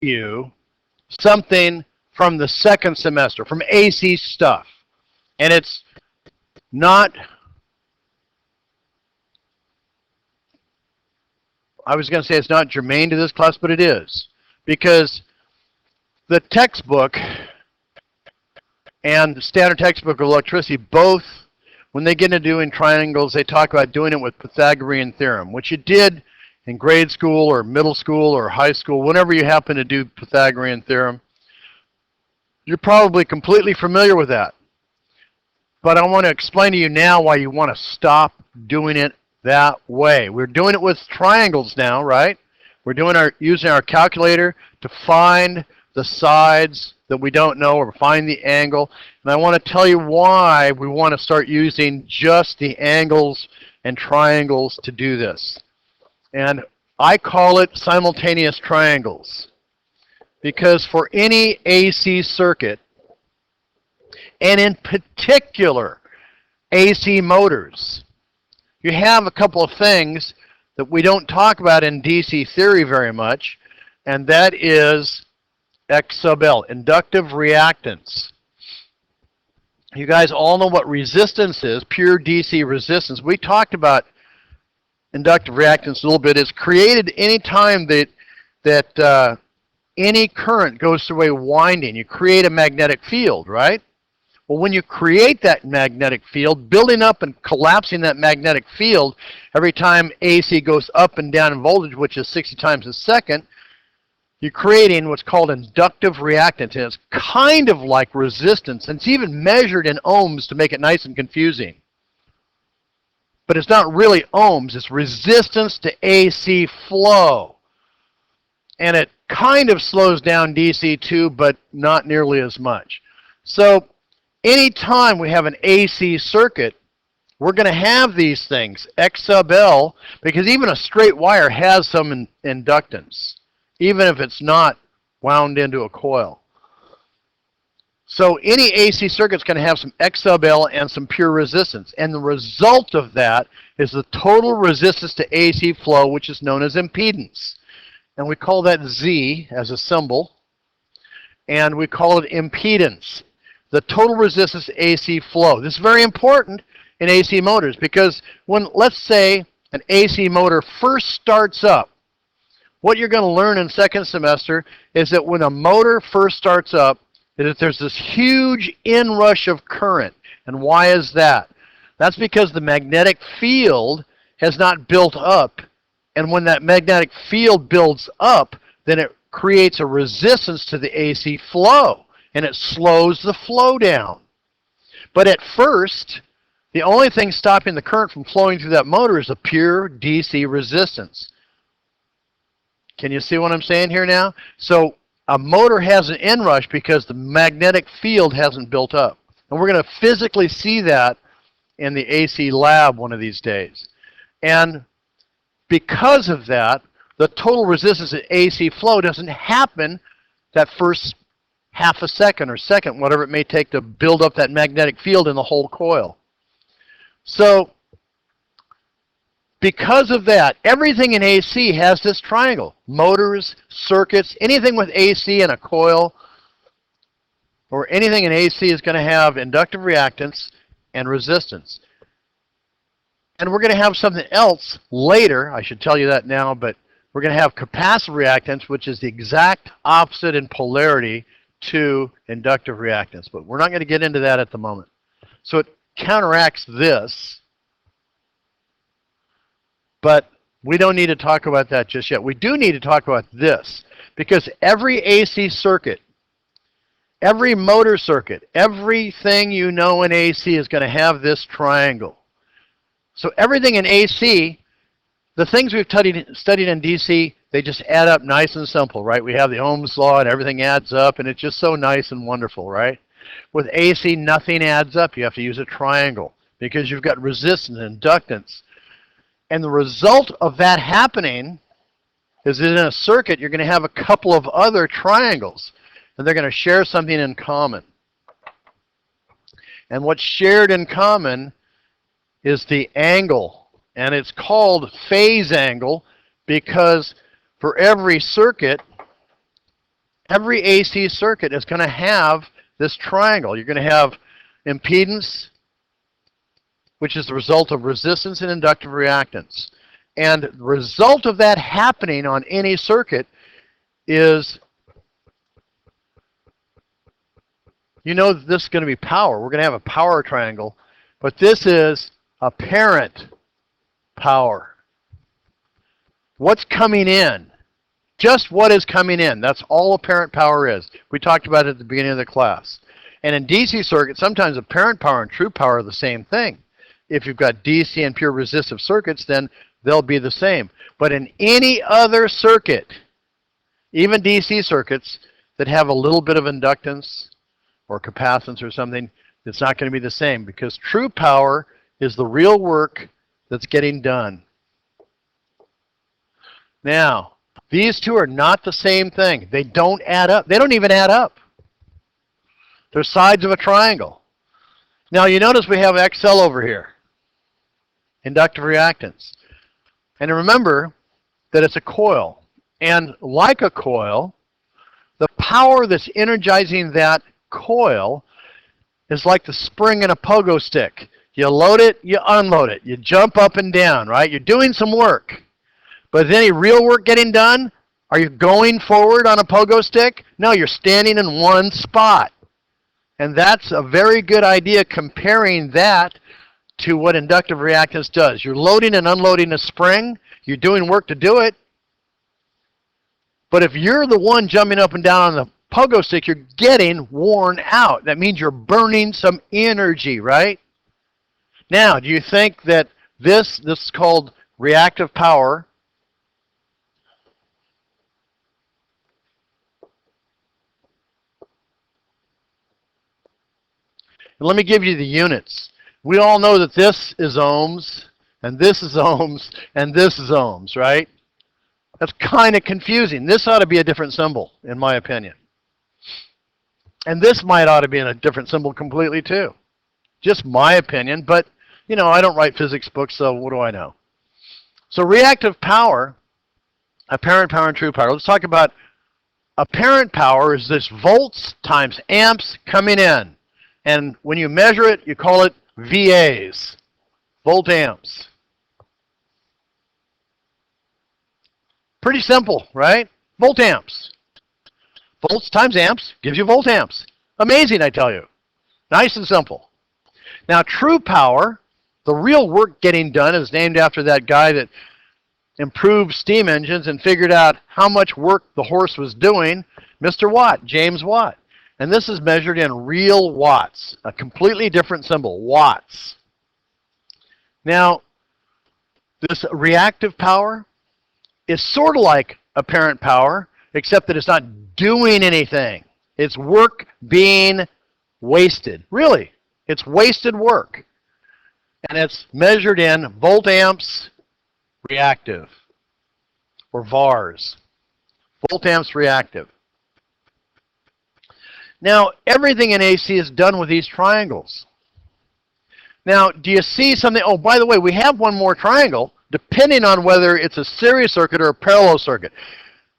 you something from the second semester, from AC stuff. And it's not, I was going to say it's not germane to this class, but it is. Because the textbook and the standard textbook of electricity, both, when they get into doing triangles, they talk about doing it with Pythagorean Theorem, which you did in grade school or middle school or high school, whenever you happen to do Pythagorean Theorem. You're probably completely familiar with that. But I want to explain to you now why you want to stop doing it that way. We're doing it with triangles now, right? We're using our calculator to find the sides that we don't know or find the angle. And I want to tell you why we want to start using just the angles and triangles to do this. And I call it simultaneous triangles. Because for any AC circuit, and in particular AC motors, you have a couple of things that we don't talk about in DC theory very much, and that is X sub L, inductive reactance. You guys all know what resistance is, pure DC resistance. We talked about inductive reactance a little bit. It's created any time that any current goes through a winding. You create a magnetic field, right? Well, when you create that magnetic field, building up and collapsing that magnetic field every time AC goes up and down in voltage, which is 60 times a second, you're creating what's called inductive reactance. And it's kind of like resistance. And it's even measured in ohms to make it nice and confusing. But it's not really ohms. It's resistance to AC flow. And it kind of slows down DC too, but not nearly as much. So anytime we have an AC circuit, we're going to have these things, X sub L, because even a straight wire has some inductance, even if it's not wound into a coil. So any AC circuit is going to have some X sub L and some pure resistance. And the result of that is the total resistance to AC flow, which is known as impedance. And we call that Z as a symbol. And we call it impedance. The total resistance to AC flow. This is very important in AC motors because when, let's say, an AC motor first starts up, what you're going to learn in second semester is that when a motor first starts up, that there's this huge inrush of current. And why is that? That's because the magnetic field has not built up. And when that magnetic field builds up, then it creates a resistance to the AC flow. And it slows the flow down. But at first, the only thing stopping the current from flowing through that motor is a pure DC resistance. Can you see what I'm saying here now? So a motor has an inrush because the magnetic field hasn't built up. And we're going to physically see that in the AC lab one of these days. And because of that, the total resistance to AC flow doesn't happen that first half a second or second, whatever it may take to build up that magnetic field in the whole coil. So because of that, everything in AC has this triangle. Motors, circuits, anything with AC in a coil or anything in AC is going to have inductive reactance and resistance. And we're going to have something else later. I should tell you that now, but we're going to have capacitive reactance, which is the exact opposite in polarity to inductive reactance. But we're not going to get into that at the moment. So it counteracts this. But we don't need to talk about that just yet. We do need to talk about this. Because every AC circuit, every motor circuit, everything you know in AC is going to have this triangle. So everything in AC, the things we've studied in DC, they just add up nice and simple, right? We have the Ohm's law and everything adds up, and it's just so nice and wonderful, right? With AC, nothing adds up. You have to use a triangle because you've got resistance and inductance. And the result of that happening is that in a circuit, you're going to have a couple of other triangles, and they're going to share something in common. And what's shared in common is the angle, and it's called phase angle because for every circuit, Every AC circuit is going to have this triangle. You're going to have impedance, which is the result of resistance and inductive reactance. And the result of that happening on any circuit is, you know, that this is going to be power. We're going to have a power triangle, but this is apparent power. What's coming in? Just what is coming in. That's all apparent power is. We talked about it at the beginning of the class. And in DC circuits, sometimes apparent power and true power are the same thing. If you've got DC and pure resistive circuits, then they'll be the same. But in any other circuit, even DC circuits that have a little bit of inductance or capacitance or something, it's not going to be the same, because true power is the real work that's getting done. Now, these two are not the same thing. They don't add up. They don't even add up. They're sides of a triangle. Now, you notice we have XL over here, inductive reactance. And remember that it's a coil. And like a coil, the power that's energizing that coil is like the spring in a pogo stick. You load it, you unload it. You jump up and down, right? You're doing some work. But is any real work getting done? Are you going forward on a pogo stick? No, you're standing in one spot. And that's a very good idea, comparing that to what inductive reactance does. You're loading and unloading a spring. You're doing work to do it. But if you're the one jumping up and down on the pogo stick, you're getting worn out. That means you're burning some energy, right? Now, do you think that this is called reactive power? And let me give you the units. We all know that this is ohms, and this is ohms, and this is ohms, right? That's kind of confusing. This ought to be a different symbol, in my opinion. And this might ought to be in a different symbol completely, too. Just my opinion, but, you know, I don't write physics books, so what do I know? So reactive power, apparent power and true power. Let's talk about apparent power is this volts times amps coming in. And when you measure it, you call it VAs, volt amps. Pretty simple, right? Volt amps. Volts times amps gives you volt amps. Amazing, I tell you. Nice and simple. Now, true power, the real work getting done, is named after that guy that improved steam engines and figured out how much work the horse was doing, Mr. Watt, James Watt. And this is measured in real watts, a completely different symbol, watts. Now, this reactive power is sort of like apparent power, except that it's not doing anything. It's work being wasted. Really, it's wasted work. And it's measured in volt amps reactive, or VARs. Volt amps reactive. Now, everything in AC is done with these triangles. Now, do you see something? Oh, by the way, we have one more triangle, depending on whether it's a series circuit or a parallel circuit.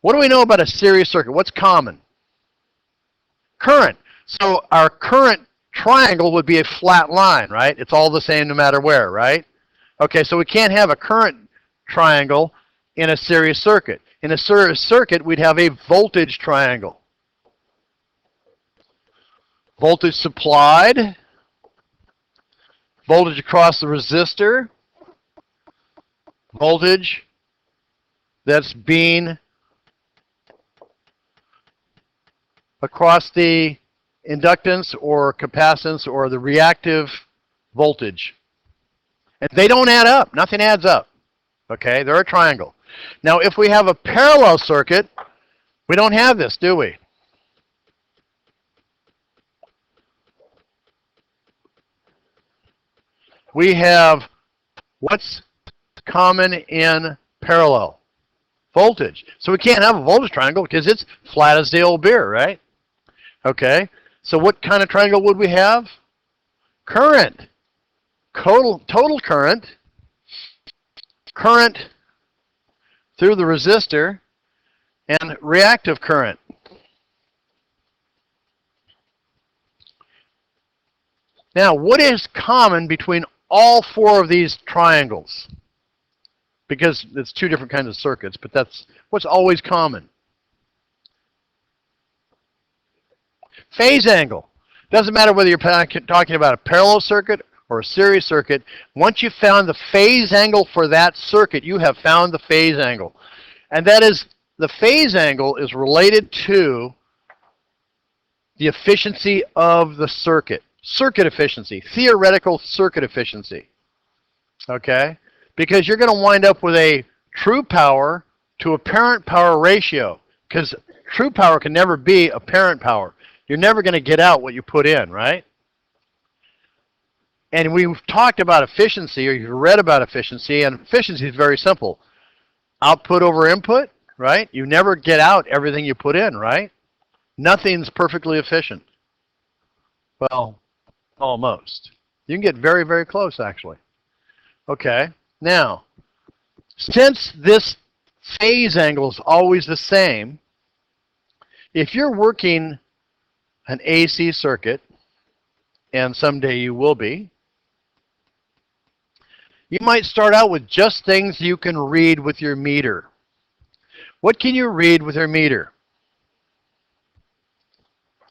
What do we know about a series circuit? What's common? Current. So our current triangle would be a flat line, right? It's all the same no matter where, right? Okay, so we can't have a current triangle in a series circuit. In a series circuit, we'd have a voltage triangle. Voltage supplied, voltage across the resistor, voltage that's being across the inductance or capacitance or the reactive voltage. And they don't add up. Nothing adds up. Okay, they're a triangle. Now, if we have a parallel circuit, we don't have this, do we? We have what's common in parallel? Voltage. So we can't have a voltage triangle because it's flat as the old beer, right? Okay, so what kind of triangle would we have? Current. Total current. Current through the resistor, and reactive current. Now, what is common between all four of these triangles? Because it's two different kinds of circuits, but that's what's always common. Phase angle. Doesn't matter whether you're talking about a parallel circuit or a series circuit. Once you've found the phase angle for that circuit, you have found the phase angle. And that is, the phase angle is related to the efficiency of the circuit. Circuit efficiency, theoretical circuit efficiency. Okay? Because you're going to wind up with a true power to apparent power ratio. Because true power can never be apparent power. You're never going to get out what you put in, right? And we've talked about efficiency, or you've read about efficiency, and efficiency is very simple. Output over input, right? You never get out everything you put in, right? Nothing's perfectly efficient. Well, almost. You can get very, very close, actually. Okay, now, since this phase angle is always the same, if you're working an AC circuit, and someday you will be, you might start out with just things you can read with your meter. What can you read with your meter?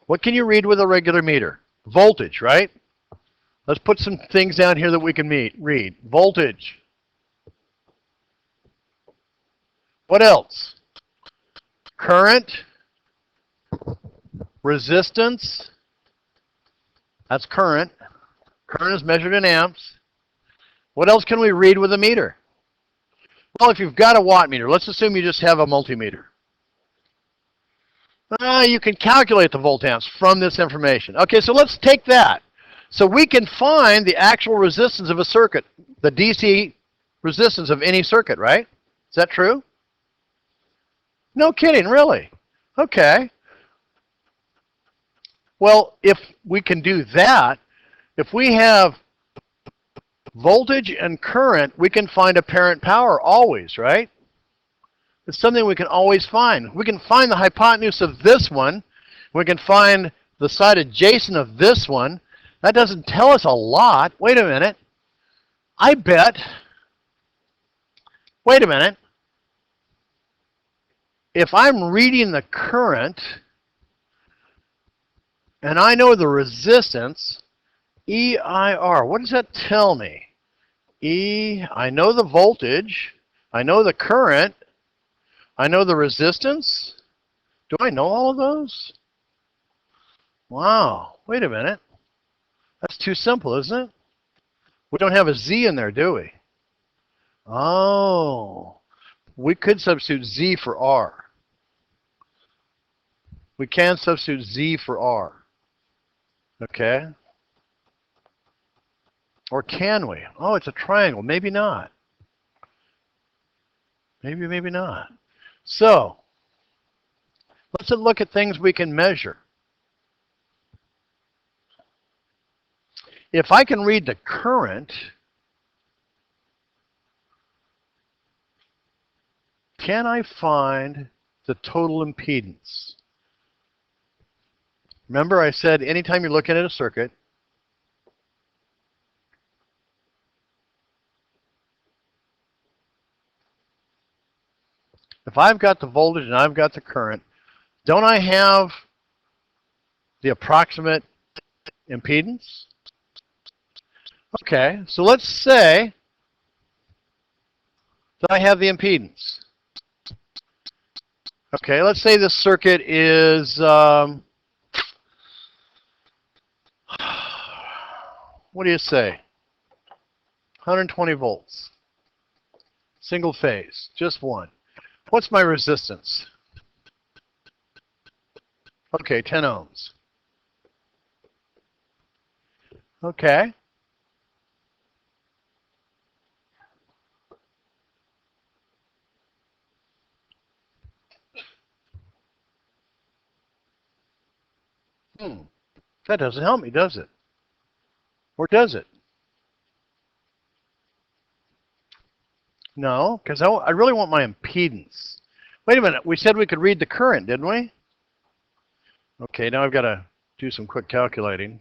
What can you read with a regular meter? Voltage, right? Let's put some things down here that we can read. Voltage. What else? Current. Resistance. That's current. Current is measured in amps. What else can we read with a meter? Well, if you've got a watt meter, let's assume you just have a multimeter. You can calculate the voltamps from this information. Okay, so let's take that. So we can find the actual resistance of a circuit, the DC resistance of any circuit, right? Is that true? No kidding, really? Okay. Well, if we can do that, if we have voltage and current, we can find apparent power always, right? It's something we can always find. We can find the hypotenuse of this one. We can find the side adjacent of this one. That doesn't tell us a lot. Wait a minute. I bet. Wait a minute. If I'm reading the current and I know the resistance, EIR, what does that tell me? I know the voltage. I know the current. I know the resistance. Do I know all of those? Wow. Wait a minute. That's too simple, isn't it? We don't have a Z in there, do we? Oh. We could substitute Z for R. We can substitute Z for R. Okay. Or can we? Oh, it's a triangle. Maybe not. Maybe, maybe not. So, let's look at things we can measure. If I can read the current, can I find the total impedance? Remember I said anytime you're looking at a circuit, if I've got the voltage and I've got the current, don't I have the approximate impedance? Okay, so let's say that I have the impedance. Okay, let's say this circuit is, what do you say? 120 volts. Single phase, just one. What's my resistance? Okay, 10 ohms. Okay. That doesn't help me, does it? Or does it? No, because I really want my impedance. Wait a minute, we said we could read the current, didn't we? Okay, now I've got to do some quick calculating.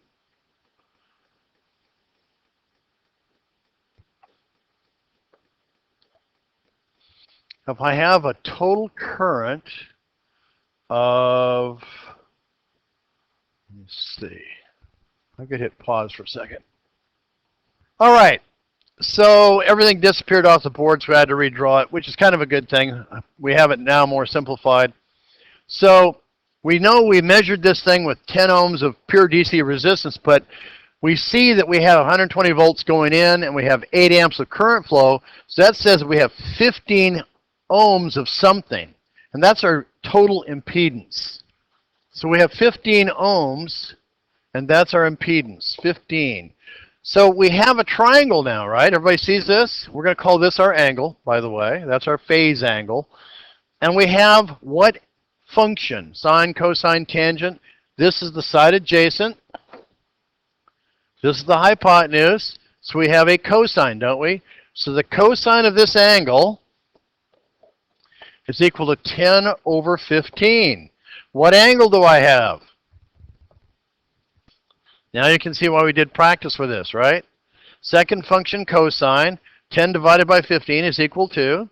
if I have a total current of, let's see, I could hit pause for a second. All right, so everything disappeared off the board, so I had to redraw it, which is kind of a good thing. We have it now more simplified. So we know we measured this thing with 10 ohms of pure DC resistance, but we see that we have 120 volts going in and we have 8 amps of current flow. So that says we have 15 ohms of something, and that's our total impedance. So we have 15 ohms, and that's our impedance, 15. So we have a triangle now, right? Everybody sees this? We're going to call this our angle, by the way. That's our phase angle. And we have what function? Sine, cosine, tangent. This is the side adjacent. This is the hypotenuse. So we have a cosine, don't we? So the cosine of this angle is equal to 10 over 15. What angle do I have? Now you can see why we did practice with this, right? Second function cosine, 10 divided by 15 is equal to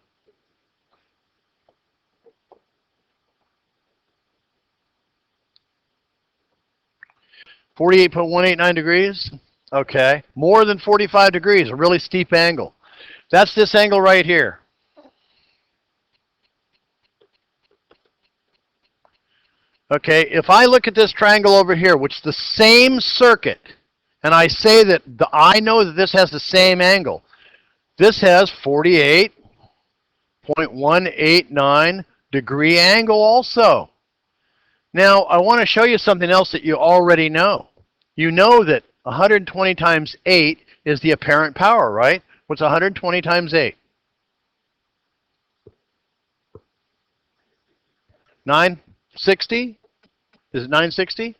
48.189 degrees. Okay, more than 45 degrees, a really steep angle. That's this angle right here. Okay, if I look at this triangle over here, which is the same circuit, and I say that I know that this has the same angle. This has 48.189 degree angle also. Now, I want to show you something else that you already know. You know that 120 times 8 is the apparent power, right? What's 120 times 8? 960? Is it 960?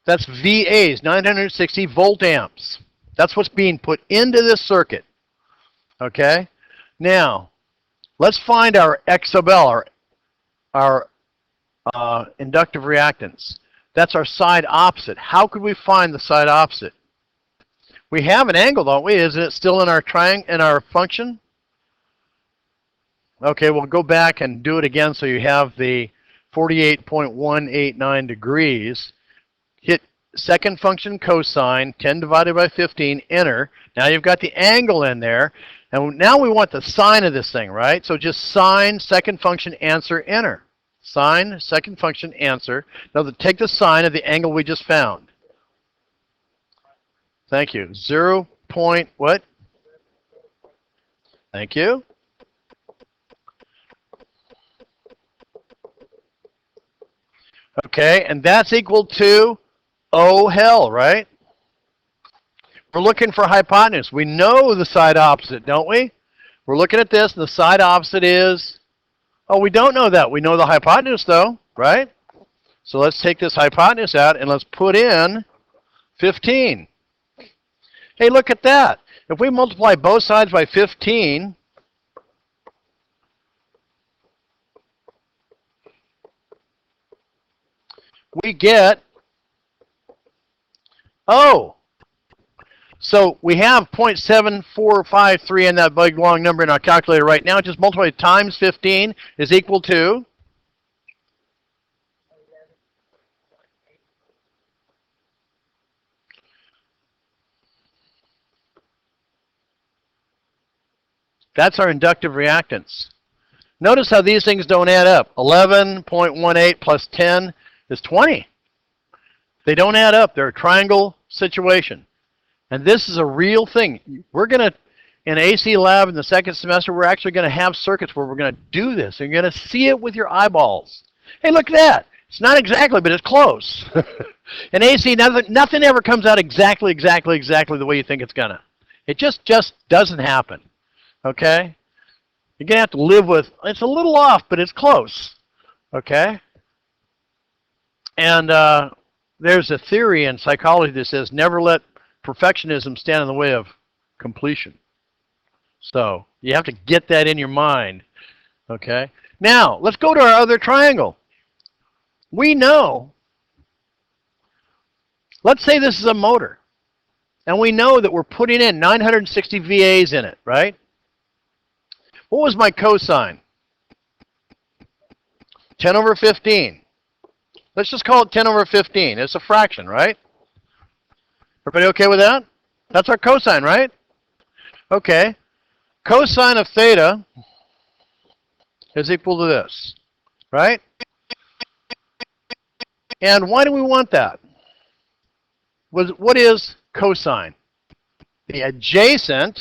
That's VAs, 960 volt amps. That's what's being put into this circuit. Okay? Now, let's find our X sub L, our inductive reactance. That's our side opposite. How could we find the side opposite? We have an angle, don't we? Isn't it still in our triangle, in our function? Okay, we'll go back and do it again so you have the 48.189 degrees. Hit second function cosine, 10 divided by 15, enter. Now you've got the angle in there. And now we want the sine of this thing, right? So just sine, second function, answer, enter. Sine, second function, answer. Now take the sine of the angle we just found. Thank you. 0. What? Thank you. Okay, and that's equal to oh hell, right? We're looking for hypotenuse. We know the side opposite, don't we? We're looking at this, and the side opposite is, oh, we don't know that. We know the hypotenuse, though, right? So let's take this hypotenuse out, and let's put in 15. Hey, look at that. If we multiply both sides by 15, we get, oh, so we have 0.7453 in that big long number in our calculator right now. Just multiply times 15 is equal to, that's our inductive reactance. Notice how these things don't add up. 11.18 plus 10 is 20. They don't add up. They're a triangle situation. And this is a real thing. We're going to, in AC lab in the second semester, we're actually going to have circuits where we're going to do this. And you're going to see it with your eyeballs. Hey, look at that. It's not exactly, but it's close. In AC, nothing ever comes out exactly the way you think it's going to. It just doesn't happen. Okay? You're going to have to live with, it's a little off, but it's close. Okay? And there's a theory in psychology that says never let perfectionism stand in the way of completion. So you have to get that in your mind. Okay? Now, let's go to our other triangle. We know, let's say this is a motor. And we know that we're putting in 960 VAs in it, right? What was my cosine? 10 over 15. Let's just call it 10 over 15. It's a fraction, right? Everybody okay with that? That's our cosine, right? Okay. Cosine of theta is equal to this, right? And why do we want that? What is cosine? The adjacent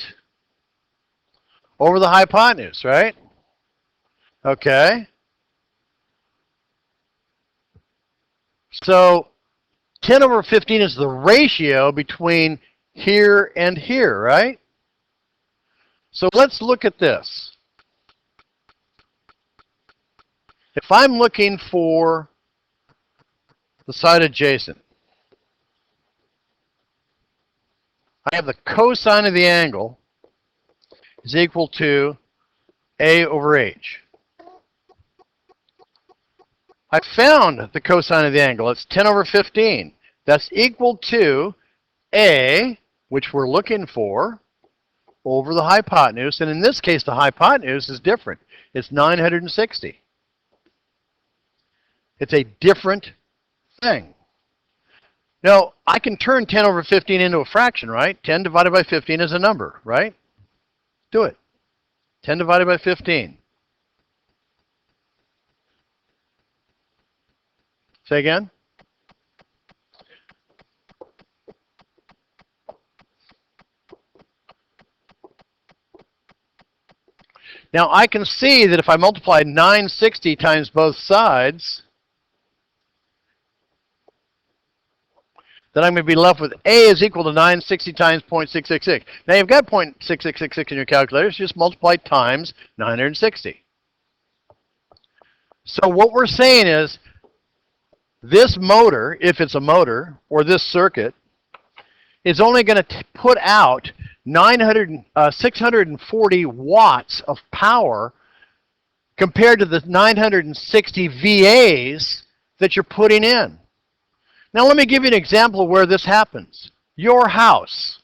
over the hypotenuse, right? Okay. So 10 over 15 is the ratio between here and here, right? So let's look at this. If I'm looking for the side adjacent, I have the cosine of the angle is equal to A over H. I found the cosine of the angle. It's 10 over 15. That's equal to A, which we're looking for, over the hypotenuse. And in this case, the hypotenuse is different. It's 960. It's a different thing. Now, I can turn 10 over 15 into a fraction, right? 10 divided by 15 is a number, right? Do it. 10 divided by 15. Say again. Now, I can see that if I multiply 960 times both sides, then I'm going to be left with A is equal to 960 times 0.666. Now, you've got 0.6666 in your calculator, so just multiply times 960. So what we're saying is, this motor, if it's a motor, or this circuit, is only going to put out 640 watts of power compared to the 960 VAs that you're putting in. Now let me give you an example of where this happens. Your house.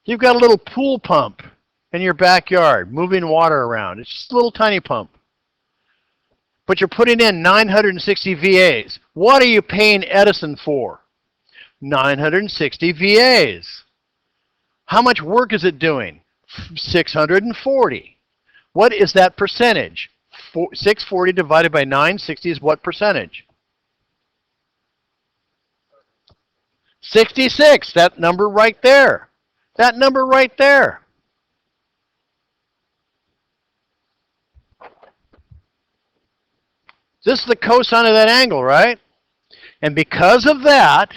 You've got a little pool pump in your backyard moving water around. It's just a little tiny pump. But you're putting in 960 VAs. What are you paying Edison for? 960 VAs. How much work is it doing? 640. What is that percentage? 640 divided by 960 is what percentage? 66. That number right there. That number right there. This is the cosine of that angle, right? And because of that,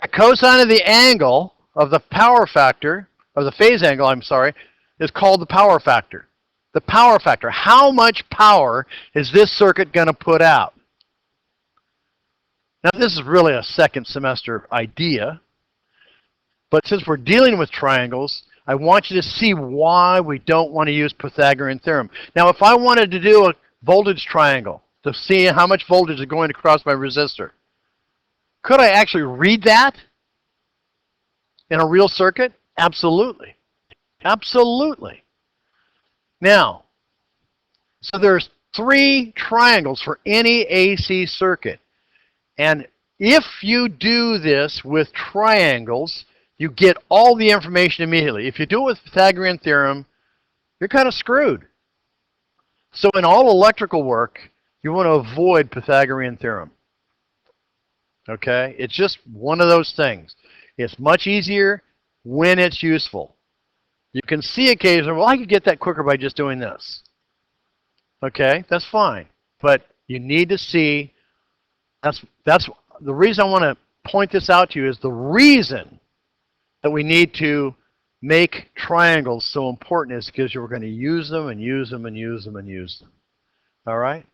the cosine of the angle of the power factor, of the phase angle, I'm sorry, is called the power factor. The power factor. How much power is this circuit going to put out? Now, this is really a second semester idea, but since we're dealing with triangles, I want you to see why we don't want to use Pythagorean theorem. Now, if I wanted to do a voltage triangle to see how much voltage is going across my resistor, could I actually read that in a real circuit? Absolutely. Absolutely. Now, so there's 3 triangles for any AC circuit. And if you do this with triangles, you get all the information immediately. If you do it with Pythagorean theorem, you're kind of screwed. So in all electrical work, you want to avoid Pythagorean theorem. Okay? It's just one of those things. It's much easier when it's useful. You can see occasionally, well, I could get that quicker by just doing this. Okay? That's fine. But you need to see, that's the reason I want to point this out to you is the reason that we need to make triangles so important is because you're going to use them and use them and use them and use them. All right?